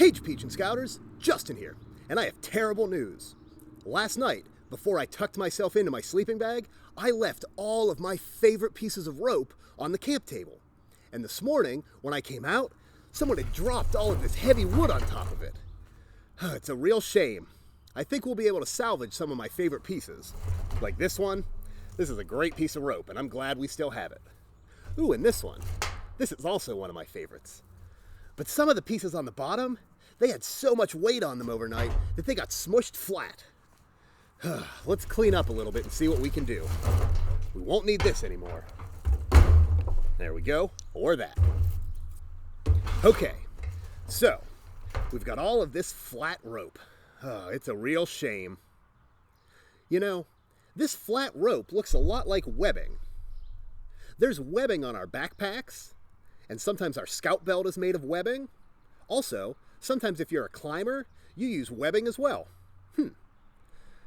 Hey Japeechen Scouters, Justin here, and I have terrible news. Last night, before I tucked myself into my sleeping bag, I left all of my favorite pieces of rope on the camp table. And this morning, when I came out, someone had dropped all of this heavy wood on top of it. It's a real shame. I think we'll be able to salvage some of my favorite pieces. Like this one. This is a great piece of rope, and I'm glad we still have it. Ooh, and this one. This is also one of my favorites. But some of the pieces on the bottom, they had so much weight on them overnight that they got smushed flat. Let's clean up a little bit and see what we can do. We won't need this anymore. There we go, or that. Okay, so we've got all of this flat rope. It's a real shame. You know, this flat rope looks a lot like webbing. There's webbing on our backpacks, and sometimes our scout belt is made of webbing. Also, sometimes if you're a climber, you use webbing as well.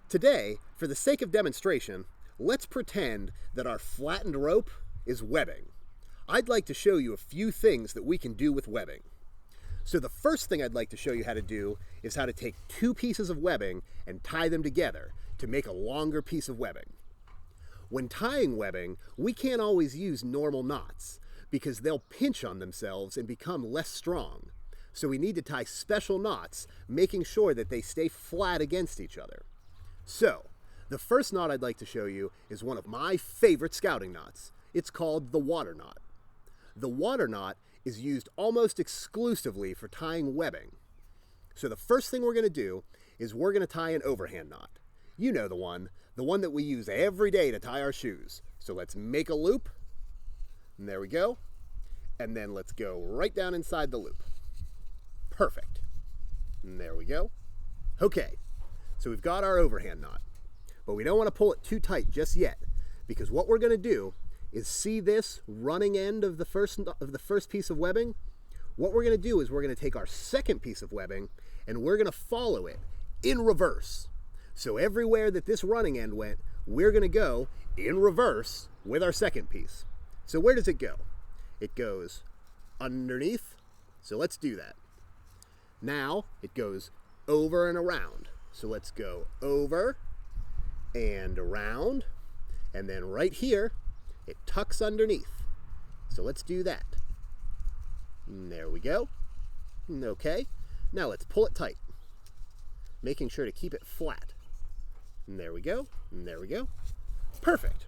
Today, for the sake of demonstration, let's pretend that our flattened rope is webbing. I'd like to show you a few things that we can do with webbing. So the first thing I'd like to show you how to do is how to take two pieces of webbing and tie them together to make a longer piece of webbing. When tying webbing, we can't always use normal knots because they'll pinch on themselves and become less strong. So we need to tie special knots, making sure that they stay flat against each other. So, the first knot I'd like to show you is one of my favorite scouting knots. It's called the Waterknot. The Waterknot is used almost exclusively for tying webbing. So the first thing we're going to do is we're going to tie an overhand knot. You know the one that we use every day to tie our shoes. So let's make a loop, and there we go. And then let's go right down inside the loop. Perfect. And there we go. Okay, so we've got our overhand knot, but we don't want to pull it too tight just yet, because what we're going to do is see this running end of the first piece of webbing. What we're going to do is we're going to take our second piece of webbing and we're going to follow it in reverse. So everywhere that this running end went, we're going to go in reverse with our second piece. So where does it go? It goes underneath. So let's do that. Now it goes over and around. So let's go over and around. And then right here, it tucks underneath. So let's do that. And there we go. Okay. Now let's pull it tight, making sure to keep it flat. And there we go. And there we go. Perfect.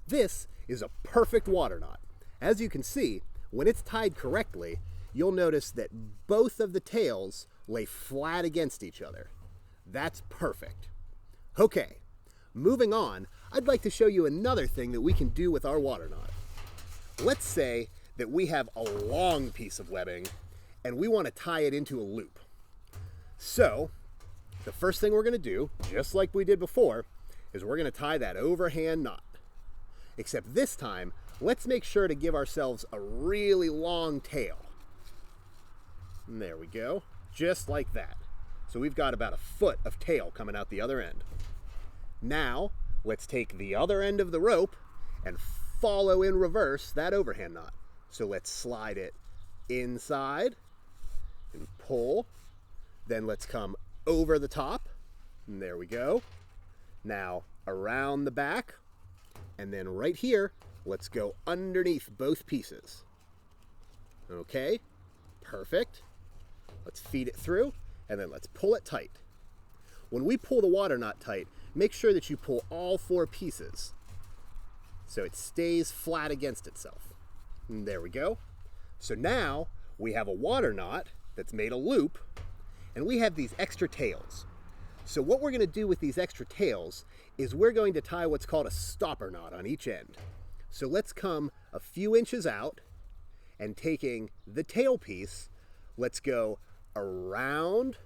This is a perfect water knot. As you can see, when it's tied correctly, you'll notice that both of the tails lay flat against each other. That's perfect. Okay, moving on, I'd like to show you another thing that we can do with our water knot. Let's say that we have a long piece of webbing and we want to tie it into a loop. So, the first thing we're going to do, just like we did before, is we're going to tie that overhand knot. Except this time, let's make sure to give ourselves a really long tail. And there we go, just like that. So we've got about a foot of tail coming out the other end. Now, let's take the other end of the rope and follow in reverse that overhand knot. So let's slide it inside and pull. Then let's come over the top. And there we go. Now around the back. And then right here, let's go underneath both pieces. Okay, perfect. Let's feed it through. And then let's pull it tight. When we pull the water knot tight, make sure that you pull all four pieces so it stays flat against itself. And there we go. So now we have a water knot that's made a loop, and we have these extra tails. So what we're going to do with these extra tails is we're going to tie what's called a stopper knot on each end. So let's come a few inches out, and taking the tail piece, let's go around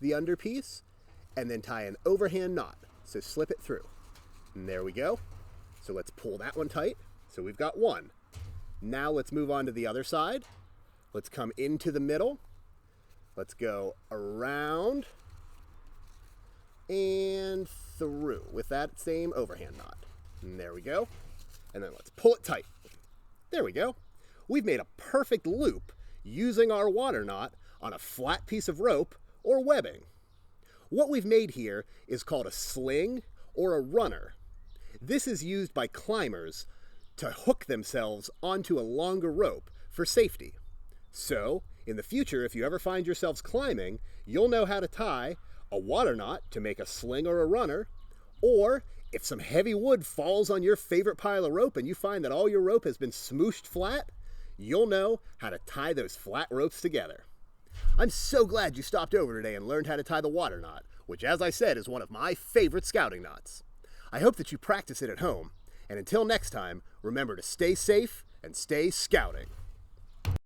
the underpiece and then tie an overhand knot. So slip it through. And there we go. So let's pull that one tight. So we've got one. Now let's move on to the other side. Let's come into the middle. Let's go around and through with that same overhand knot. And there we go. And then let's pull it tight. There we go. We've made a perfect loop using our water knot on a flat piece of rope or webbing. What we've made here is called a sling or a runner. This is used by climbers to hook themselves onto a longer rope for safety. So, in the future, if you ever find yourselves climbing, you'll know how to tie a water knot to make a sling or a runner, or if some heavy wood falls on your favorite pile of rope and you find that all your rope has been smooshed flat, you'll know how to tie those flat ropes together. I'm so glad you stopped over today and learned how to tie the water knot, which, as I said, is one of my favorite scouting knots. I hope that you practice it at home, and until next time, remember to stay safe and stay scouting.